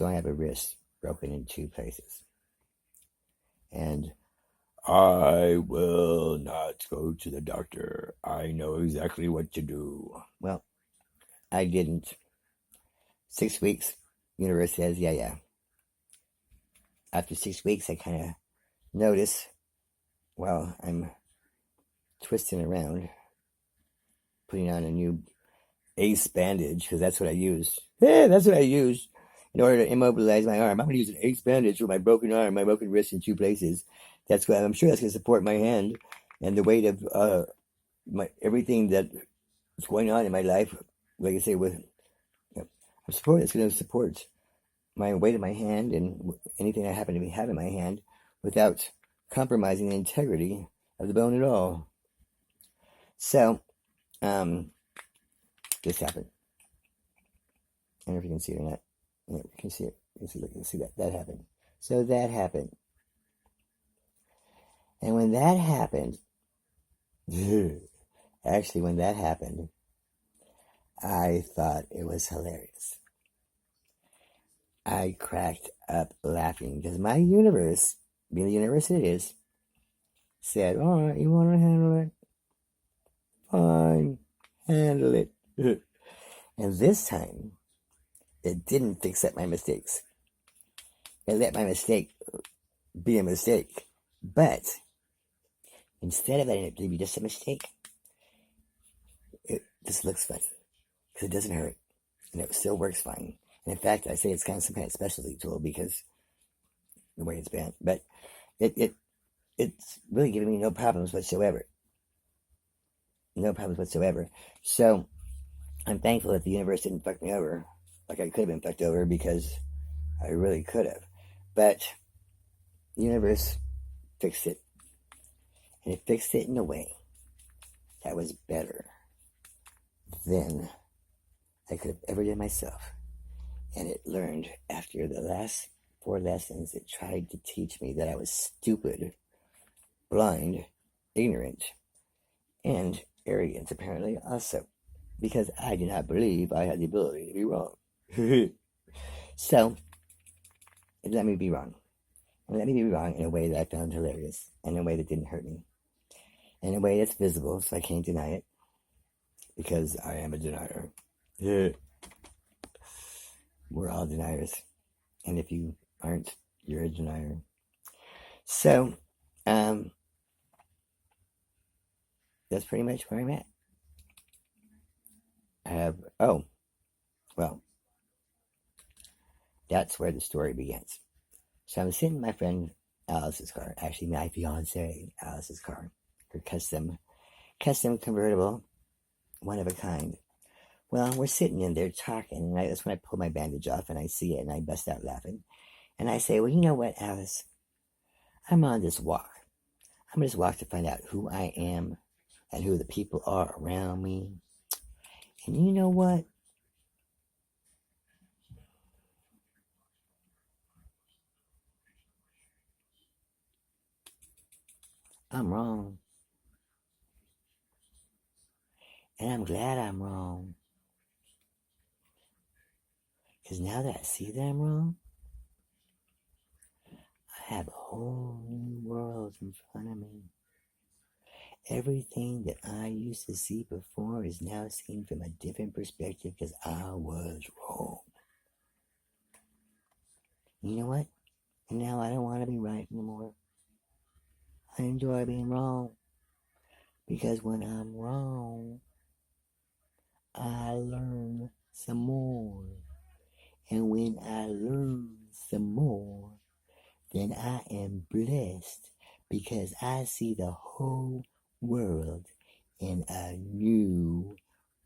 So I have a wrist broken in 2 places. And I will not go to the doctor. I know exactly what to do. Well, I didn't. 6 weeks, universe says, yeah. After 6 weeks, I kind of notice, well, I'm twisting around, putting on a new ACE bandage, because that's what I used. Yeah, that's what I used in order to immobilize my arm. I'm going to use an ACE bandage for my broken arm, my broken wrist in 2 places. That's what I'm sure that's going to support my hand and the weight of my everything that's going on in my life. Like I say, with I'm support, it's going to support my weight of my hand and anything I happen to have in my hand without compromising the integrity of the bone at all. So, this happened. I don't know if you can see it or not. Yeah, you can see it. You can see that. That happened. So that happened. And when that happened, actually, when that happened, I thought it was hilarious. I cracked up laughing because my universe, being the universe it is, said, all right, you want to handle it? Fine, handle it. And this time, it didn't fix up my mistakes. It let my mistake be a mistake. But instead of letting it be just a mistake, it just looks funny because it doesn't hurt and it still works fine. And in fact, I say it's kind of some kind of specialty tool because the way it's bent. But it's really giving me no problems whatsoever. No problems whatsoever. So I'm thankful that the universe didn't fuck me over like I could have been fucked over, because I really could have. But the universe fixed it. And it fixed it in a way that was better than I could have ever done myself. And it learned after the last 4 lessons, it tried to teach me that I was stupid, blind, ignorant, and arrogant, apparently, also, because I did not believe I had the ability to be wrong. So, it let me be wrong. And let me be wrong in a way that I found hilarious, and in a way that didn't hurt me, in a way that's visible, so I can't deny it, because I am a denier. We're all deniers. And if you aren't, you're a denier. So, that's pretty much where I'm at. That's where the story begins. So I'm sitting in my friend Alice's car, actually my fiance Alice's car, her custom convertible, one of a kind. Well, we're sitting in there talking, and that's when I pull my bandage off and I see it and I bust out laughing. And I say, well, you know what, Alice? I'm on this walk. I'm on this walk to find out who I am and who the people are around me. And you know what? I'm wrong. And I'm glad I'm wrong. Because now that I see that I'm wrong, I have a whole new world in front of me. Everything that I used to see before is now seen from a different perspective because I was wrong. You know what? And now I don't want to be right anymore. I enjoy being wrong. Because when I'm wrong, I learn some more. And when I learn some more, then I am blessed because I see the whole world in a new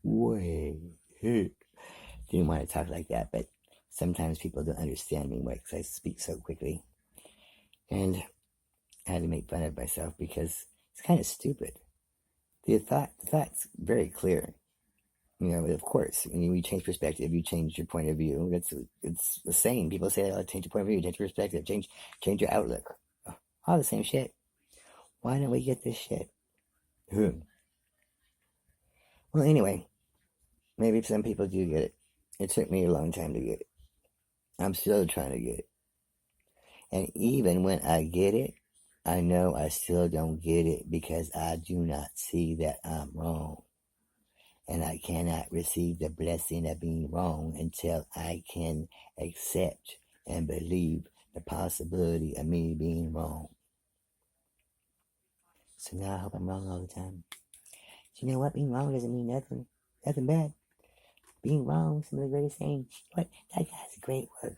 way. Didn't want to talk like that, but sometimes people don't understand me because I speak so quickly. And I had to make fun of myself because it's kind of stupid. The thought's very clear. You know, of course, when you change perspective, you change your point of view. It's the same. People say, oh, change your point of view, change your perspective, change your outlook. All the same shit. Why don't we get this shit? Well, anyway, maybe some people do get it. It took me a long time to get it. I'm still trying to get it. And even when I get it, I know I still don't get it because I do not see that I'm wrong. And I cannot receive the blessing of being wrong until I can accept and believe the possibility of me being wrong. So now I hope I'm wrong all the time. You know what? Being wrong doesn't mean nothing bad. Being wrong is some of the greatest things. What? That guy's a great worker.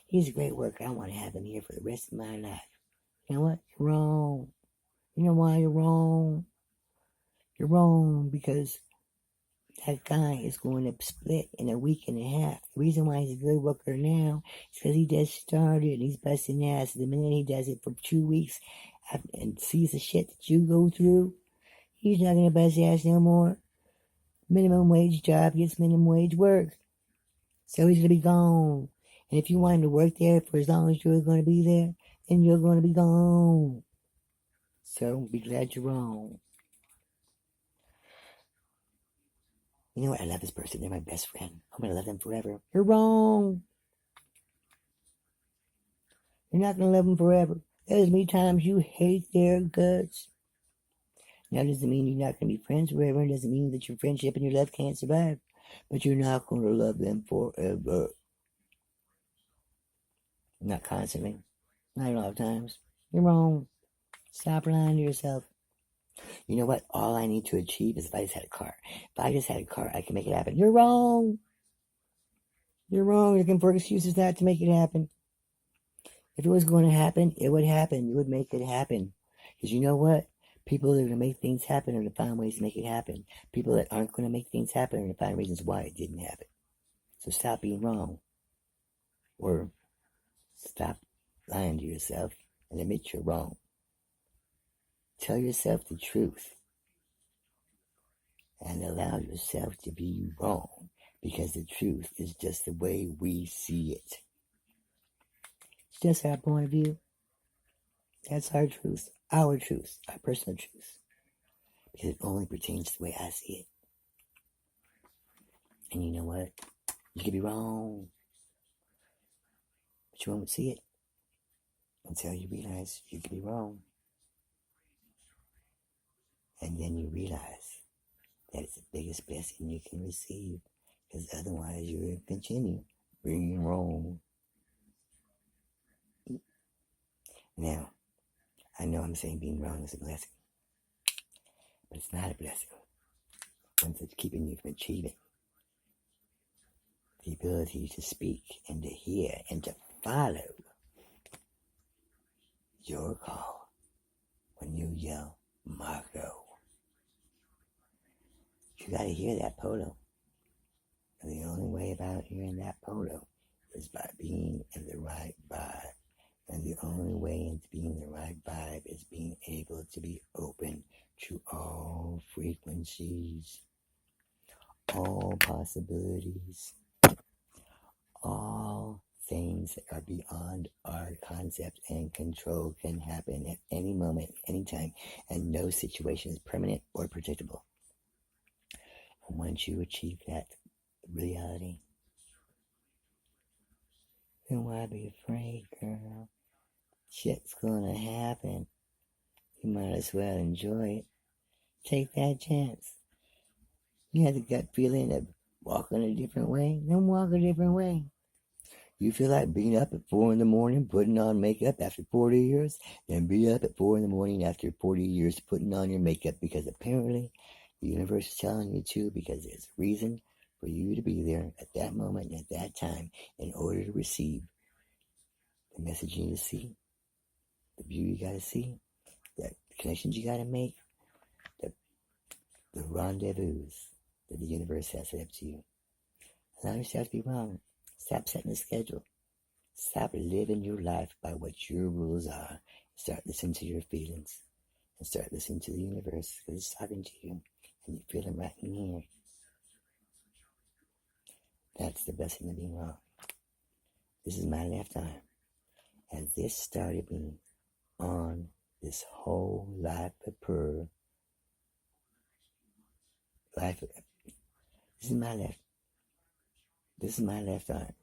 He's a great worker. I want to have him here for the rest of my life. You know what? You're wrong. You know why you're wrong? You're wrong because that guy is going to split in a week and a half. The reason why he's a good worker now is because he just started and he's busting ass. The minute he does it for 2 weeks and sees the shit that you go through, he's not going to bust ass no more. Minimum wage job gets minimum wage work. So he's going to be gone. And if you want him to work there for as long as you're going to be there, then you're going to be gone. So be glad you're wrong. You know what? I love this person. They're my best friend. I'm going to love them forever. You're wrong. You're not going to love them forever. There's many times you hate their guts. Now, doesn't mean you're not going to be friends forever. It doesn't mean that your friendship and your love can't survive. But you're not going to love them forever. Not constantly. Not a lot of times. You're wrong. Stop lying to yourself. You know what? All I need to achieve is if I just had a car. If I just had a car, I can make it happen. You're wrong. You're wrong. You're looking for excuses not to make it happen. If it was going to happen, it would happen. You would make it happen. Because you know what? People that are going to make things happen are going to find ways to make it happen. People that aren't going to make things happen are going to find reasons why it didn't happen. So stop being wrong. Or stop lying to yourself and admit you're wrong. Tell yourself the truth. And allow yourself to be wrong. Because the truth is just the way we see it. It's just our point of view. That's our truth, our personal truth. Because it only pertains to the way I see it. And you know what? You could be wrong. But you won't see it until you realize you could be wrong. And then you realize that it's the biggest blessing you can receive. Because otherwise you will continue being wrong. Now, I know I'm saying being wrong is a blessing. But it's not a blessing. Once it's keeping you from achieving the ability to speak and to hear and to follow your call when you yell, Marco. You gotta hear that polo. And the only way about hearing that polo is by being in the right vibe. And the only way into being the right vibe is being able to be open to all frequencies, all possibilities, all things that are beyond our concept and control can happen at any moment, anytime, and no situation is permanent or predictable. And once you achieve that reality, then why be afraid, girl? Shit's gonna happen. You might as well enjoy it. Take that chance. You have the gut feeling of walking a different way, then walk a different way. You feel like being up at 4 in the morning, putting on makeup after 40 years, then be up at 4 in the morning after 40 years putting on your makeup because apparently the universe is telling you to, because there's a reason for you to be there at that moment and at that time in order to receive the message you need to see, the view you gotta see, the connections you gotta make, the rendezvous that the universe has set up to you. Allow yourself to be wrong. Stop setting a schedule. Stop living your life by what your rules are. Start listening to your feelings. And start listening to the universe because it's talking to you. And you feel it right in here. That's the blessing of being wrong. This is my lifetime. And this started me on this whole life of purr. This is my left. This is my left arm.